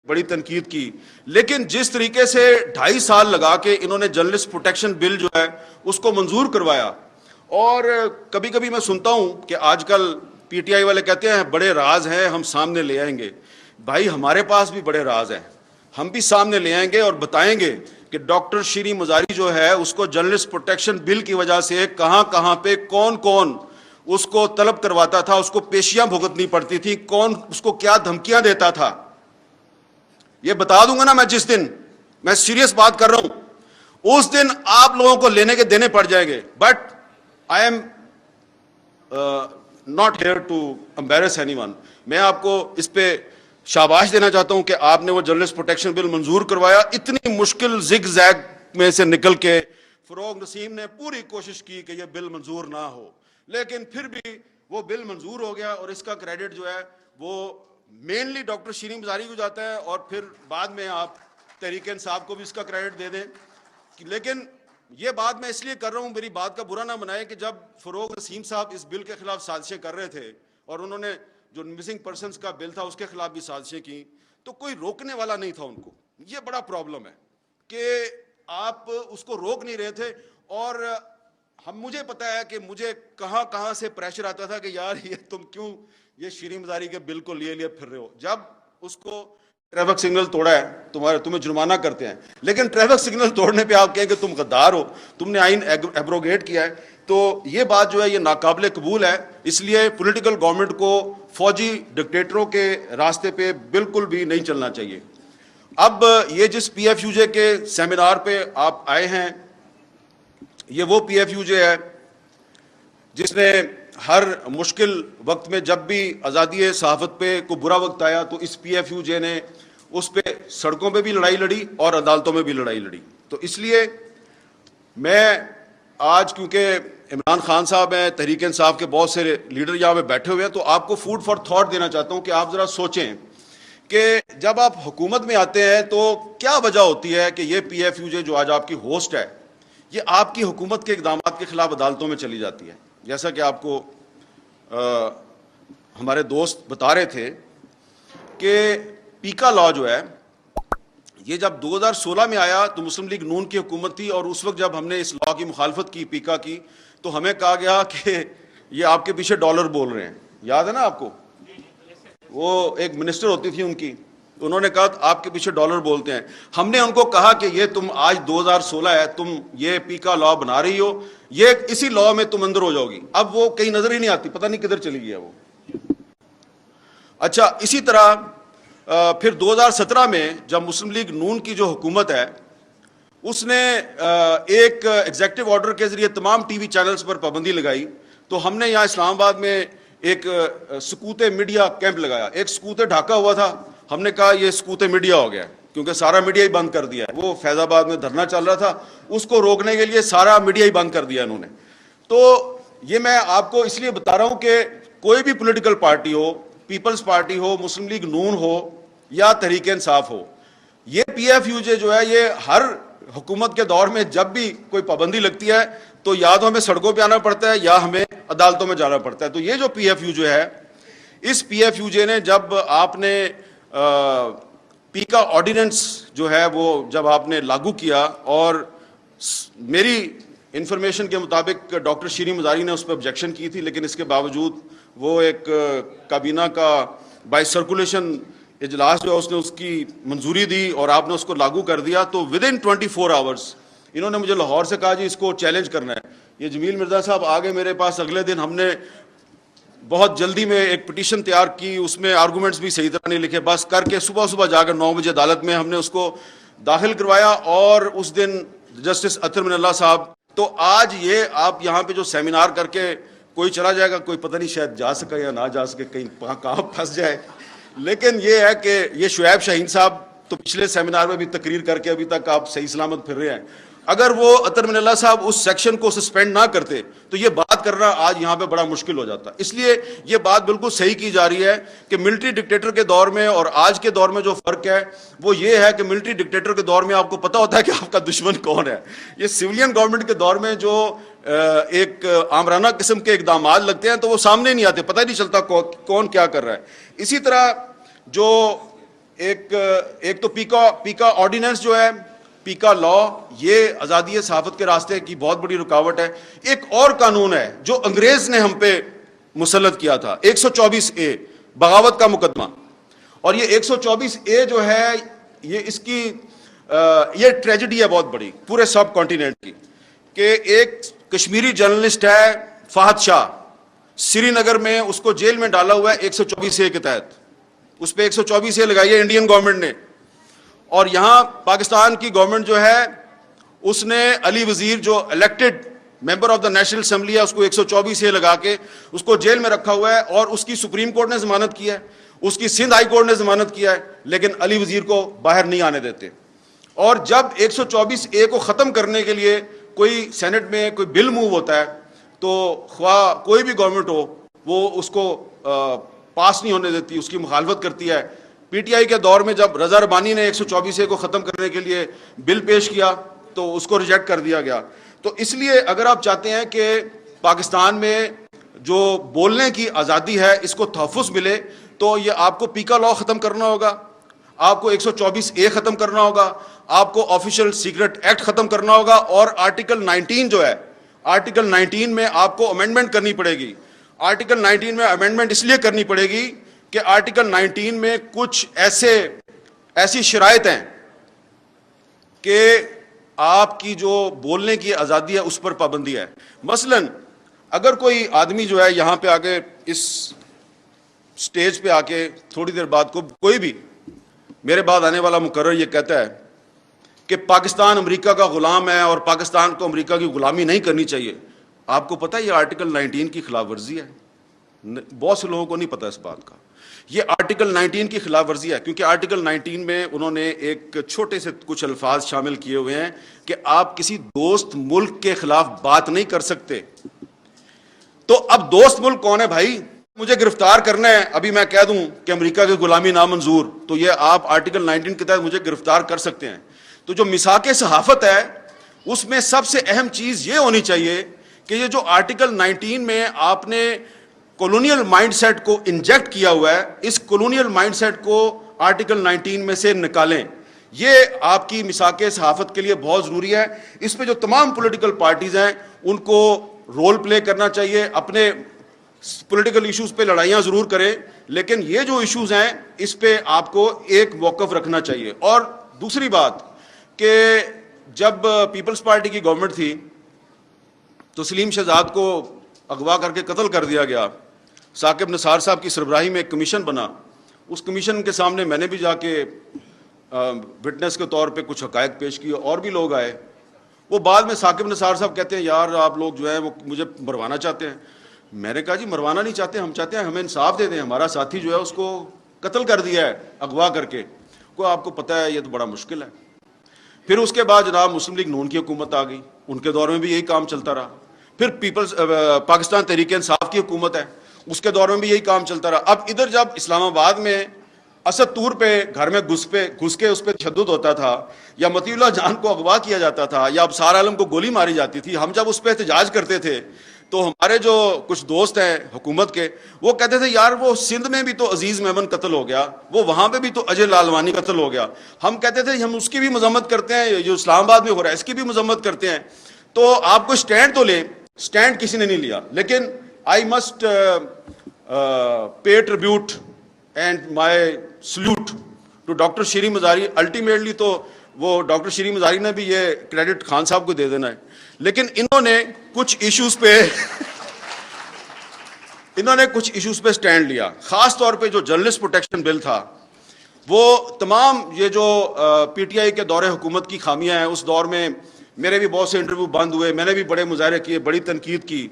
بڑی تنقید کی، لیکن جس طریقے سے 2.5 سال لگا کے انہوں نے جرنلسٹ پروٹیکشن بل جو ہے اس کو منظور کروایا، اور کبھی کبھی میں سنتا ہوں کہ آج کل پی ٹی آئی والے کہتے ہیں بڑے راز ہیں ہم سامنے لے آئیں گے. بھائی ہمارے پاس بھی بڑے راز ہیں، ہم بھی سامنے لے آئیں گے اور بتائیں گے کہ ڈاکٹر شیریں مزاری جو ہے اس کو جرنلسٹ پروٹیکشن بل کی وجہ سے کہاں کہاں پہ کون کون اس کو طلب کرواتا تھا، اس کو پیشیاں بھگتنی پڑتی تھی، کون اس کو کیا دھمکیاں دیتا تھا. یہ بتا دوں گا نا میں، جس دن میں سیریس بات کر رہا ہوں اس دن آپ لوگوں کو لینے کے دینے پڑ جائیں گے. But I am not here to embarrass anyone. میں آپ کو اس پہ شاباش دینا چاہتا ہوں کہ آپ نے وہ جرنلسٹ پروٹیکشن بل منظور کروایا. اتنی مشکل زگ زیگ میں سے نکل کے فروغ نسیم نے پوری کوشش کی کہ یہ بل منظور نہ ہو، لیکن پھر بھی وہ بل منظور ہو گیا، اور اس کا کریڈٹ جو ہے وہ مینلی ڈاکٹر شیریں مزاری کو جاتا ہے، اور پھر بعد میں آپ تحریک انصاف کو بھی اس کا کریڈٹ دے دیں. لیکن یہ بات میں اس لیے کر رہا ہوں، میری بات کا برا نہ بنائے، کہ جب فروغ نسیم صاحب اس بل کے خلاف سازشیں کر رہے تھے اور انہوں نے جو مسنگ پرسنز کا بل تھا اس کے خلاف بھی سازشیں کی، تو کوئی روکنے والا نہیں تھا ان کو. یہ بڑا پرابلم ہے کہ آپ اس کو روک نہیں رہے تھے. اور مجھے پتا ہے کہ مجھے کہاں کہاں سے پریشر آتا تھا کہ یار یہ تم کیوں یہ شیریں مزاری کے بل کو لیے پھر رہے ہو. جب اس کو ٹریفک سگنل توڑا ہے تمہیں جرمانہ کرتے ہیں، لیکن ٹریفک سگنل توڑنے پہ آپ کہیں کہ تم غدار ہو، تم نے آئین ایبروگیٹ کیا ہے، تو یہ بات جو ہے یہ ناقابل قبول ہے. اس لیے پولیٹیکل گورنمنٹ کو فوجی ڈکٹیٹروں کے راستے پہ بالکل بھی نہیں چلنا چاہیے. اب یہ جس پی ایف یو جے کے سیمینار پہ آپ آئے ہیں، یہ وہ پی ایف یو جے ہے جس نے ہر مشکل وقت میں جب بھی آزادی صحافت پہ کوئی برا وقت آیا تو اس پی ایف یو جے نے اس پہ سڑکوں پہ بھی لڑائی لڑی اور عدالتوں میں بھی لڑائی لڑی. تو اس لیے میں آج، کیونکہ عمران خان صاحب ہیں، تحریک انصاف کے بہت سے لیڈر یہاں پہ بیٹھے ہوئے ہیں، تو آپ کو فوڈ فار تھاٹ دینا چاہتا ہوں کہ آپ ذرا سوچیں کہ جب آپ حکومت میں آتے ہیں تو کیا وجہ ہوتی ہے کہ یہ پی ایف یو جے جو آج آپ کی ہوسٹ ہے یہ آپ کی حکومت کے اقدامات کے خلاف عدالتوں میں چلی جاتی ہے. جیسا کہ آپ کو ہمارے دوست بتا رہے تھے کہ پیکا لا جو ہے یہ جب 2016 میں آیا تو مسلم لیگ نون کی حکومت تھی، اور اس وقت جب ہم نے اس لا کی مخالفت کی، پیکا کی، تو ہمیں کہا گیا کہ یہ آپ کے پیچھے ڈالر بول رہے ہیں. یاد ہے نا آپ کو؟ وہ ایک منسٹر ہوتی تھی ان کی، انہوں نے کہا آپ کے پیچھے ڈالر بولتے ہیں. ہم نے ان کو کہا کہ یہ تم آج 2016 ہے، تم یہ پیکا لا بنا رہی ہو، یہ اسی لا میں تم اندر ہو جاؤ گی. اب وہ کہیں نظر ہی نہیں آتی، پتہ نہیں کدھر چلی گیا وہ. اچھا، اسی طرح پھر 2017 میں جب مسلم لیگ نون کی جو حکومت ہے اس نے ایک ایگزیکٹو آرڈر کے ذریعے تمام ٹی وی چینلز پر پابندی لگائی، تو ہم نے یہاں اسلام آباد میں ایک سکوت میڈیا کیمپ لگایا. ایک سکوت ڈھاکہ ہوا تھا، ہم نے کہا یہ سکوت میڈیا ہو گیا کیونکہ سارا میڈیا ہی بند کر دیا ہے. وہ فیض آباد میں دھرنا چل رہا تھا، اس کو روکنے کے لیے سارا میڈیا ہی بند کر دیا انہوں نے. تو یہ میں آپ کو اس لیے بتا رہا ہوں کہ کوئی بھی پولیٹیکل پارٹی ہو، پیپلز پارٹی ہو، مسلم لیگ نون ہو یا تحریک انصاف ہو، یہ پی ایف یو جے جو ہے یہ ہر حکومت کے دور میں جب بھی کوئی پابندی لگتی ہے تو یا تو ہمیں سڑکوں پہ آنا پڑتا ہے یا ہمیں عدالتوں میں جانا پڑتا ہے. تو یہ جو پی ایف یو جو ہے، اس پی ایف یو جے نے جب آپ نے پیکا آرڈیننس جو ہے وہ جب آپ نے لاگو کیا، اور میری انفارمیشن کے مطابق ڈاکٹر شیریں مزاری نے اس پہ آبجیکشن کی تھی، لیکن اس کے باوجود وہ ایک کابینہ کا بائی سرکولیشن اجلاس جو ہے اس نے اس کی منظوری دی اور آپ نے اس کو لاگو کر دیا. تو ودن 24 آورس انہوں نے مجھے لاہور سے کہا جی اس کو چیلنج کرنا ہے. یہ جمیل مرزا صاحب آگے میرے پاس، اگلے دن ہم نے بہت جلدی میں ایک پٹیشن تیار کی، اس میں آرگومنٹس بھی صحیح طرح نہیں لکھے، بس کر کے صبح جا کر 9 بجے عدالت میں ہم نے اس کو داخل کروایا. اور اس دن جسٹس اطہر من اللہ صاحب، تو آج یہ آپ یہاں پہ جو سیمینار کر کے کوئی چلا جائے گا، کوئی پتہ نہیں شاید جا سکے یا نہ جا سکے، کہیں کہاں پھنس جائے. لیکن یہ ہے کہ یہ شعیب شاہین صاحب تو پچھلے سیمینار میں بھی تقریر کر کے ابھی تک آپ صحیح سلامت پھر رہے ہیں. اگر وہ اطہر من اللہ صاحب اس سیکشن کو سسپینڈ نہ کرتے تو یہ بات کرنا آج یہاں پہ بڑا مشکل ہو جاتا. اس لیے یہ بات بالکل صحیح کی جا رہی ہے کہ ملٹری ڈکٹیٹر کے دور میں اور آج کے دور میں جو فرق ہے وہ یہ ہے کہ ملٹری ڈکٹیٹر کے دور میں آپ کو پتہ ہوتا ہے کہ آپ کا دشمن کون ہے. یہ سویلین گورنمنٹ کے دور میں جو ایک آمرانہ قسم کے اقدامات لگتے ہیں تو وہ سامنے نہیں آتے، پتہ ہی نہیں چلتا کون کیا کر رہا ہے. اسی طرح جو ایک تو پیکا آرڈیننس جو ہے، پیکا لا، یہ آزادی صحافت کے راستے کی بہت بڑی رکاوٹ ہے۔ ایک اور قانون ہے جو انگریز نے ہم پہ مسلط کیا تھا، 124A بغاوت کا مقدمہ، اور یہ 124A جو ہے یہ ٹریجڈی ہے بہت بڑی پورے سب کانٹیننٹ کی، کہ ایک کشمیری جرنلسٹ ہے فہد شاہ، سری نگر میں اس کو جیل میں ڈالا ہوا ہے 124A کے تحت، اس پہ 124A لگائی ہے انڈین گورنمنٹ نے، اور یہاں پاکستان کی گورنمنٹ جو ہے اس نے علی وزیر جو elected member of the national assembly ہے اس کو 124A لگا کے اس کو جیل میں رکھا ہوا ہے، اور اس کی سپریم کورٹ نے ضمانت کیا ہے، اس کی سندھ ہائی کورٹ نے ضمانت کیا ہے، لیکن علی وزیر کو باہر نہیں آنے دیتے۔ اور جب 124A کو ختم کرنے کے لیے کوئی سینٹ میں کوئی بل موو ہوتا ہے تو خواہ کوئی بھی گورنمنٹ ہو وہ اس کو پاس نہیں ہونے دیتی، اس کی مخالفت کرتی ہے۔ پی ٹی آئی کے دور میں جب رضا ربانی نے 124A کو ختم کرنے کے لیے بل پیش کیا تو اس کو ریجیکٹ کر دیا گیا۔ تو اس لیے اگر آپ چاہتے ہیں کہ پاکستان میں جو بولنے کی آزادی ہے اس کو تحفظ ملے تو یہ آپ کو پیکا لا ختم کرنا ہوگا، آپ کو 124A ختم کرنا ہوگا، آپ کو آفیشل سیکرٹ ایکٹ ختم کرنا ہوگا، اور آرٹیکل 19 جو ہے، آرٹیکل 19 میں آپ کو امینڈمنٹ کرنی پڑے گی۔ آرٹیکل 19 میں امینڈمنٹ اس لیے کرنی پڑے گی کہ آرٹیکل 19 میں کچھ ایسی شرائط ہیں کہ آپ کی جو بولنے کی آزادی ہے اس پر پابندی ہے۔ مثلا اگر کوئی آدمی جو ہے یہاں پہ آ کے اس سٹیج پہ آ کے تھوڑی دیر بعد کوئی بھی میرے بعد آنے والا مقرر یہ کہتا ہے کہ پاکستان امریکہ کا غلام ہے اور پاکستان کو امریکہ کی غلامی نہیں کرنی چاہیے، آپ کو پتہ ہے یہ آرٹیکل 19 کی خلاف ورزی ہے؟ بہت سے لوگوں کو نہیں پتہ اس بات کا۔ یہ آرٹیکل 19 کی خلاف ورزی ہے، کیونکہ آرٹیکل 19 میں انہوں نے ایک چھوٹے سے کچھ الفاظ شامل کیے ہوئے ہیں کہ آپ کسی دوست ملک کے خلاف بات نہیں کر سکتے۔ تو اب دوست ملک کون ہے بھائی؟ مجھے گرفتار کرنا ہے، ابھی میں کہہ دوں کہ امریکہ کی غلامی نامنظور، تو یہ آپ آرٹیکل 19 کے تحت مجھے گرفتار کر سکتے ہیں۔ تو جو میثاق صحافت ہے اس میں سب سے اہم چیز یہ ہونی چاہیے کہ یہ جو آرٹیکل 19 میں آپ نے کولونیل مائنڈ سیٹ کو انجیکٹ کیا ہوا ہے، اس کولونیل مائنڈ سیٹ کو آرٹیکل 19 میں سے نکالیں۔ یہ آپ کی میثاق صحافت کے لیے بہت ضروری ہے۔ اس پہ جو تمام پولیٹیکل پارٹیز ہیں ان کو رول پلے کرنا چاہیے، اپنے پولیٹیکل ایشوز پہ لڑائیاں ضرور کریں، لیکن یہ جو ایشوز ہیں اس پہ آپ کو ایک موقف رکھنا چاہیے۔ اور دوسری بات کہ جب پیپلز پارٹی کی گورنمنٹ تھی تو سلیم شہزاد کو اغوا کر کے قتل کر دیا گیا، ثاقب نثار صاحب کی سربراہی میں ایک کمیشن بنا، اس کمیشن کے سامنے میں نے بھی جا کے وٹنس کے طور پہ کچھ حقائق پیش کیے، اور بھی لوگ آئے۔ وہ بعد میں ثاقب نثار صاحب کہتے ہیں یار آپ لوگ جو ہے وہ مجھے مروانا چاہتے ہیں۔ میں نے کہا جی مروانا نہیں چاہتے، ہم چاہتے ہیں ہمیں انصاف دے دیں، ہمارا ساتھی جو ہے اس کو قتل کر دیا ہے اغوا کر کے، کوئی آپ کو پتہ ہے یہ تو بڑا مشکل ہے۔ پھر اس کے بعد جناب مسلم لیگ نون کی حکومت آ گئی، ان کے دور میں بھی یہی کام چلتا رہا۔ پھر پاکستان تحریک انصاف کی حکومت ہے، اس کے دور میں بھی یہی کام چلتا رہا۔ اب ادھر جب اسلام آباد میں اسد طور پہ گھر میں گھس کے اس پہ تشدد ہوتا تھا، یا مطیع اللہ جان کو اغوا کیا جاتا تھا، یا ابصار عالم کو گولی ماری جاتی تھی، ہم جب اس پہ احتجاج کرتے تھے تو ہمارے جو کچھ دوست ہیں حکومت کے وہ کہتے تھے یار وہ سندھ میں بھی تو عزیز میمن قتل ہو گیا، وہ وہاں پہ بھی تو اجے لالوانی قتل ہو گیا۔ ہم کہتے تھے ہم اس کی بھی مذمت کرتے ہیں، جو اسلام آباد میں ہو رہا ہے اس کی بھی مذمت کرتے ہیں۔ تو آپ کو اسٹینڈ تو لیں، اسٹینڈ کسی نے نہیں لیا، لیکن I must pay tribute and my salute to doctor Shireen Mazari. Ultimately تو وہ ڈاکٹر شیریں مزاری نے بھی یہ کریڈٹ خان صاحب کو دے دینا ہے، لیکن انہوں نے کچھ ایشوز پہ سٹینڈ لیا، خاص طور پہ جو جرنلسٹ پروٹیکشن بل تھا، وہ تمام یہ جو پی ٹی آئی کے دور حکومت کی خامیاں ہیں، اس دور میں میرے بھی بہت سے انٹرویو بند ہوئے، میں نے بھی بڑے مظاہرے کیے، بڑی تنقید کی۔